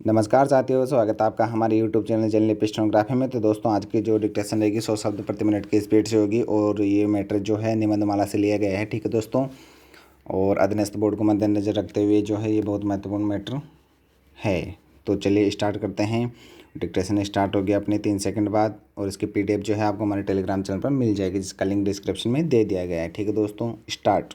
नमस्कार साथियों, स्वागत है आपका हमारे यूट्यूब चैनल लिपि स्टेनोग्राफी में। तो दोस्तों, आज की जो डिक्टेशन रहेगी 100 शब्द प्रति मिनट की स्पीड से होगी और ये मैटर जो है निबंधमाला से लिया गया है। ठीक है दोस्तों, और अधीनस्थ बोर्ड को मद्देनजर रखते हुए जो है ये बहुत महत्वपूर्ण मैटर है। तो चलिए स्टार्ट करते हैं। डिक्टेशन स्टार्ट हो गया अपने 3 सेकंड बाद, और इसकी PDF जो है आपको हमारे टेलीग्राम चैनल पर मिल जाएगी, जिसका लिंक डिस्क्रिप्शन में दे दिया गया है। ठीक है दोस्तों, स्टार्ट।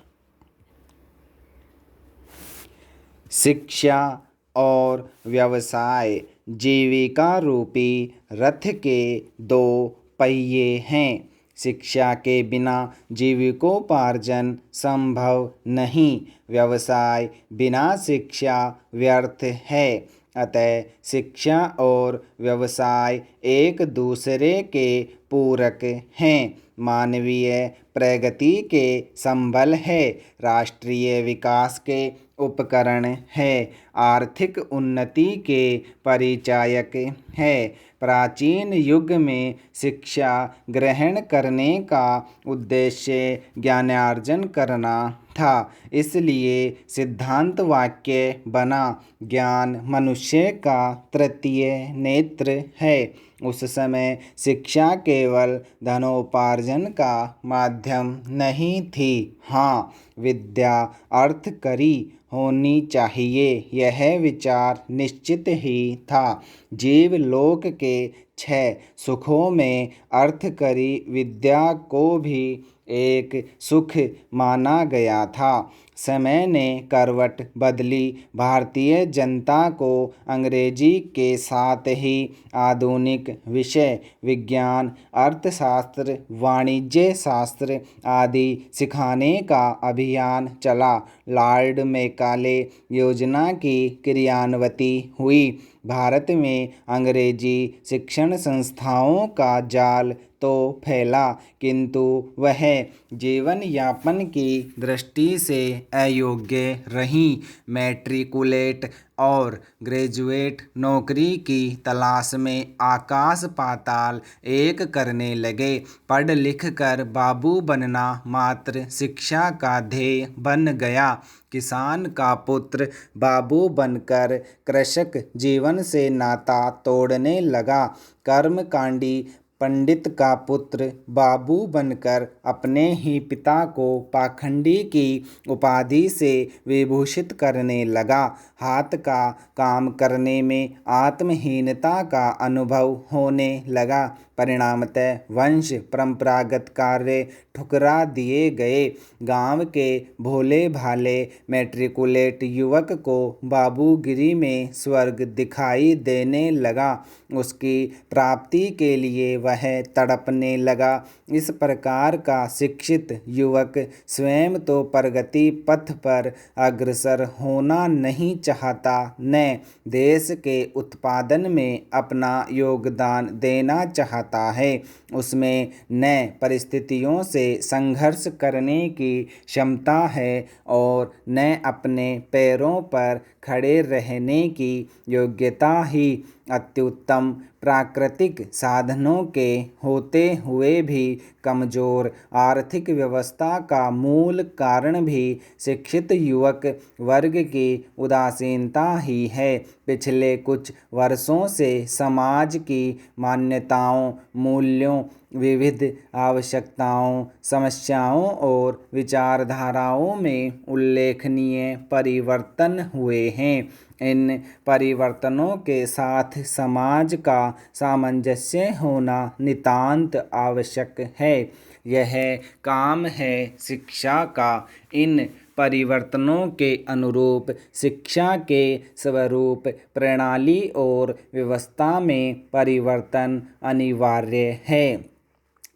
शिक्षा और व्यवसाय जीविका रूपी रथ के 2 पहिए हैं। शिक्षा के बिना जीविकोपार्जन संभव नहीं। व्यवसाय बिना शिक्षा व्यर्थ है। अतः शिक्षा और व्यवसाय एक दूसरे के पूरक हैं। मानवीय प्रगति के संबल है। राष्ट्रीय विकास के उपकरण है। आर्थिक उन्नति के परिचायक है। प्राचीन युग में शिक्षा ग्रहण करने का उद्देश्य ज्ञानार्जन करना था, इसलिए सिद्धांत वाक्य बना, ज्ञान मनुष्य का तृतीय नेत्र है। उस समय शिक्षा केवल धनोपार्जन का माध्यम नहीं थी। हाँ, विद्या अर्थकरी होनी चाहिए, यह विचार निश्चित ही था। जीवलोक के 6 सुखों में अर्थकरी विद्या को भी एक सुख माना गया था। समय ने करवट बदली। भारतीय जनता को अंग्रेजी के साथ ही आधुनिक विषय विज्ञान, अर्थशास्त्र, वाणिज्य शास्त्र आदि सिखाने का अभियान चला। लॉर्ड मैकाले योजना की क्रियान्वित हुई। भारत में अंग्रेजी शिक्षण संस्थाओं का जाल तो फैला, किंतु वह जीवन यापन की दृष्टि से अयोग्य रहीं। मैट्रिकुलेट और ग्रेजुएट नौकरी की तलाश में आकाश पाताल एक करने लगे। पढ़ लिख कर बाबू बनना मात्र शिक्षा का ध्येय बन गया। किसान का पुत्र बाबू बनकर कृषक जीवन से नाता तोड़ने लगा। कर्मकांडी पंडित का पुत्र बाबू बनकर अपने ही पिता को पाखंडी की उपाधि से विभूषित करने लगा। हाथ का काम करने में आत्महीनता का अनुभव होने लगा। परिणामतः वंश परंपरागत कार्य ठुकरा दिए गए। गांव के भोले भाले मैट्रिकुलेट युवक को बाबूगिरी में स्वर्ग दिखाई देने लगा। उसकी प्राप्ति के लिए वह तड़पने लगा। इस प्रकार का शिक्षित युवक स्वयं तो प्रगति पथ पर अग्रसर होना नहीं चाहता, न देश के उत्पादन में अपना योगदान देना चाहता है। उसमें न परिस्थितियों से संघर्ष करने की क्षमता है और न अपने पैरों पर खड़े रहने की योग्यता ही। अत्युत्तम प्राकृतिक साधनों के होते हुए भी कमजोर आर्थिक व्यवस्था का मूल कारण भी शिक्षित युवक वर्ग की उदासीनता ही है। पिछले कुछ वर्षों से समाज की मान्यताओं, मूल्यों, विविध आवश्यकताओं, समस्याओं और विचारधाराओं में उल्लेखनीय परिवर्तन हुए हैं। इन परिवर्तनों के साथ समाज का सामंजस्य होना नितांत आवश्यक है। यह काम है शिक्षा का। इन परिवर्तनों के अनुरूप शिक्षा के स्वरूप, प्रणाली और व्यवस्था में परिवर्तन अनिवार्य है।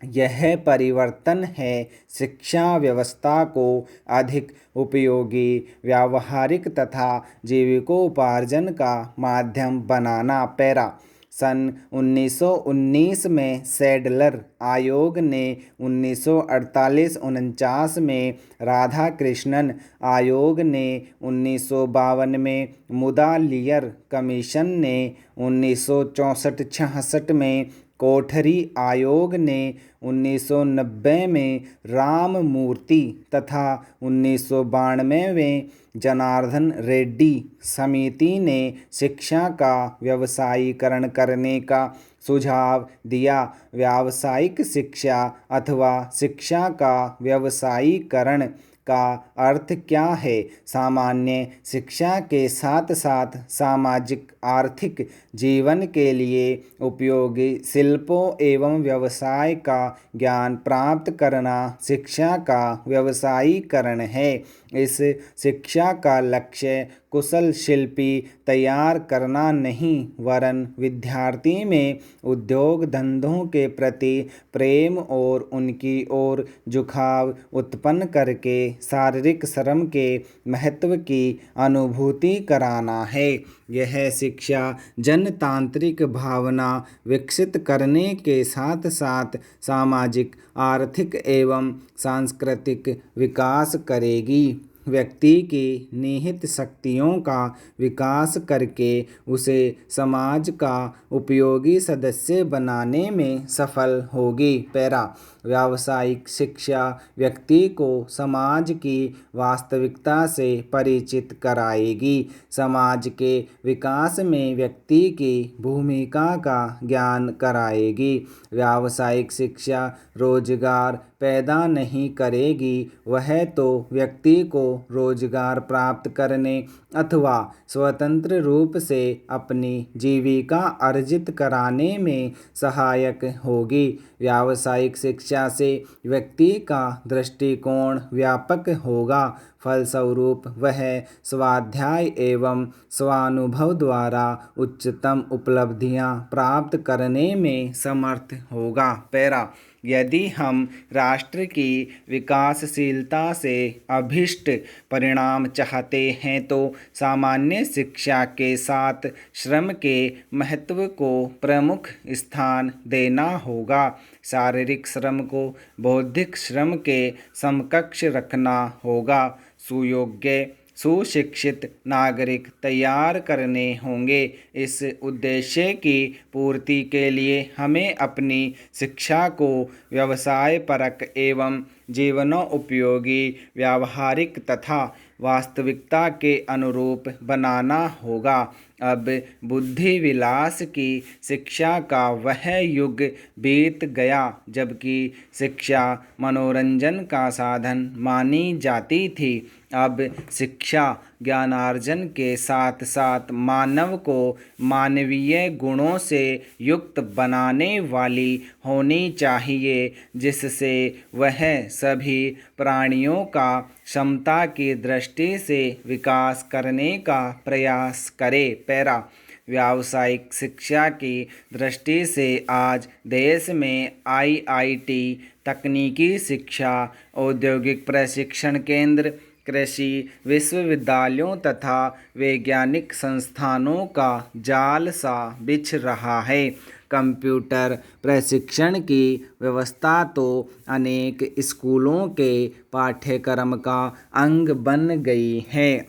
यह परिवर्तन है शिक्षा व्यवस्था को अधिक उपयोगी, व्यावहारिक तथा जीविकोपार्जन का माध्यम बनाना। पैरा सन 1919 में सैडलर आयोग ने 1948-49 में राधाकृष्णन आयोग ने 1952 में मुदालियर कमीशन ने 1964-66 में कोठरी आयोग ने 1990 में राममूर्ति तथा 1992 में जनार्दन रेड्डी समिति ने शिक्षा का व्यवसायीकरण करने का सुझाव दिया। व्यावसायिक शिक्षा अथवा शिक्षा का व्यवसायीकरण का अर्थ क्या है? सामान्य शिक्षा के साथ साथ सामाजिक आर्थिक जीवन के लिए उपयोगी शिल्पों एवं व्यवसाय का ज्ञान प्राप्त करना शिक्षा का व्यवसायीकरण है। इस शिक्षा का लक्ष्य कुशल शिल्पी तैयार करना नहीं, वरन विद्यार्थी में उद्योग धंधों के प्रति प्रेम और उनकी ओर झुकाव उत्पन्न करके शारीरिक श्रम के महत्व की अनुभूति कराना है। यह शिक्षा जनतांत्रिक भावना विकसित करने के साथ साथ सामाजिक, आर्थिक एवं सांस्कृतिक विकास करेगी। व्यक्ति की निहित शक्तियों का विकास करके उसे समाज का उपयोगी सदस्य बनाने में सफल होगी। पैरा व्यावसायिक शिक्षा व्यक्ति को समाज की वास्तविकता से परिचित कराएगी। समाज के विकास में व्यक्ति की भूमिका का ज्ञान कराएगी। व्यावसायिक शिक्षा रोजगार पैदा नहीं करेगी, वह तो व्यक्ति को रोजगार प्राप्त करने अथवा स्वतंत्र रूप से अपनी जीविका अर्जित कराने में सहायक होगी। व्यावसायिक शिक्षा से व्यक्ति का दृष्टिकोण व्यापक होगा, फलस्वरूप वह स्वाध्याय एवं स्वानुभव द्वारा उच्चतम उपलब्धियां प्राप्त करने में समर्थ होगा। पैरा यदि हम राष्ट्र की विकासशीलता से अभीष्ट परिणाम चाहते हैं तो सामान्य शिक्षा के साथ श्रम के महत्व को प्रमुख स्थान देना होगा। शारीरिक श्रम को बौद्धिक श्रम के समकक्ष रखना होगा। सुयोग्य सुशिक्षित नागरिक तैयार करने होंगे। इस उद्देश्य की पूर्ति के लिए हमें अपनी शिक्षा को व्यवसाय परक एवं जीवनोपयोगी, व्यावहारिक तथा वास्तविकता के अनुरूप बनाना होगा। अब बुद्धि विलास की शिक्षा का वह युग बीत गया जबकि शिक्षा मनोरंजन का साधन मानी जाती थी। अब शिक्षा ज्ञानार्जन के साथ साथ मानव को मानवीय गुणों से युक्त बनाने वाली होनी चाहिए, जिससे वह सभी प्राणियों का क्षमता की दृष्टि से विकास करने का प्रयास करे। पैरा व्यावसायिक शिक्षा की दृष्टि से आज देश में IIT, तकनीकी शिक्षा, औद्योगिक प्रशिक्षण केंद्र, कृषि विश्वविद्यालयों तथा वैज्ञानिक संस्थानों का जाल सा बिछ रहा है। कंप्यूटर प्रशिक्षण की व्यवस्था तो अनेक स्कूलों के पाठ्यक्रम का अंग बन गई है।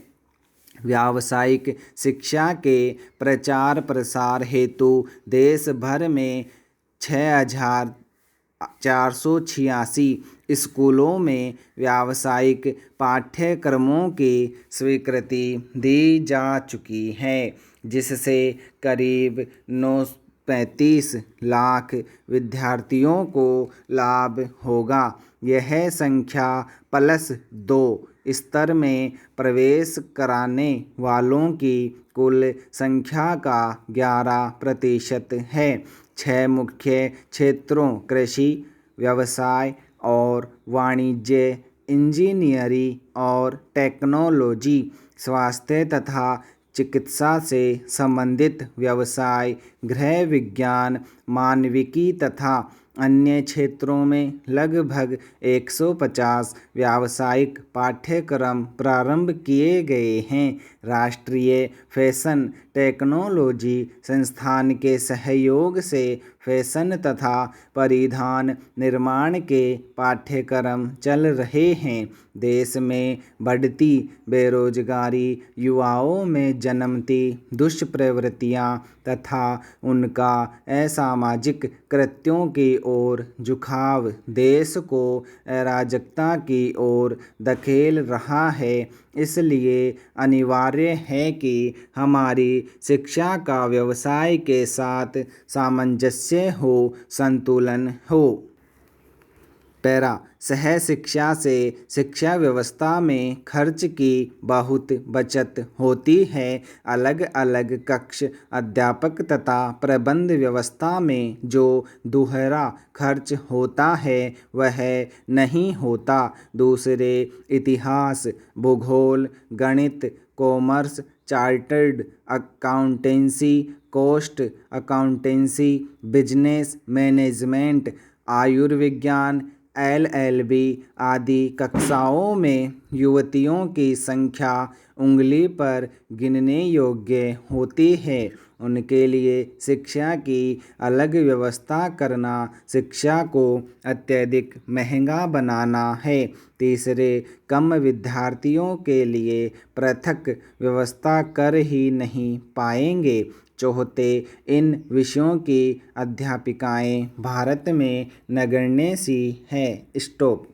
व्यावसायिक शिक्षा के प्रचार प्रसार हेतु देश भर में 6,486 स्कूलों में व्यावसायिक पाठ्यक्रमों की स्वीकृति दी जा चुकी है, जिससे करीब 935 लाख विद्यार्थियों को लाभ होगा। यह संख्या +2 स्तर में प्रवेश कराने वालों की कुल संख्या का 11% है। 6 मुख्य क्षेत्रों कृषि, व्यवसाय और वाणिज्य, इंजीनियरिंग और टेक्नोलॉजी, स्वास्थ्य तथा चिकित्सा से संबंधित व्यवसाय, गृह विज्ञान, मानविकी तथा अन्य क्षेत्रों में लगभग 150 व्यावसायिक पाठ्यक्रम प्रारंभ किए गए हैं। राष्ट्रीय फैशन टेक्नोलॉजी संस्थान के सहयोग से फैशन तथा परिधान निर्माण के पाठ्यक्रम चल रहे हैं। देश में बढ़ती बेरोजगारी, युवाओं में जन्मती दुष्प्रवृत्तियां तथा उनका असामाजिक कृत्यों की ओर झुकाव देश को अराजकता की ओर धकेल रहा है। इसलिए अनिवार्य है कि हमारी शिक्षा का व्यवसाय के साथ सामंजस्य हो, संतुलन हो। पैरा सह शिक्षा से शिक्षा व्यवस्था में खर्च की बहुत बचत होती है। अलग अलग कक्ष अध्यापक तथा प्रबंध व्यवस्था में जो दोहरा खर्च होता है वह नहीं होता। दूसरे इतिहास, भूगोल, गणित, commerce, chartered accountancy, cost accountancy, business management, आयुर्विज्ञान, LLB आदि कक्षाओं में युवतियों की संख्या उंगली पर गिनने योग्य होती है। उनके लिए शिक्षा की अलग व्यवस्था करना शिक्षा को अत्यधिक महंगा बनाना है। तीसरे, कम विद्यार्थियों के लिए पृथक व्यवस्था कर ही नहीं पाएंगे। चौथे, इन विषयों की अध्यापिकाएं भारत में नगण्य सी हैं। स्टॉप।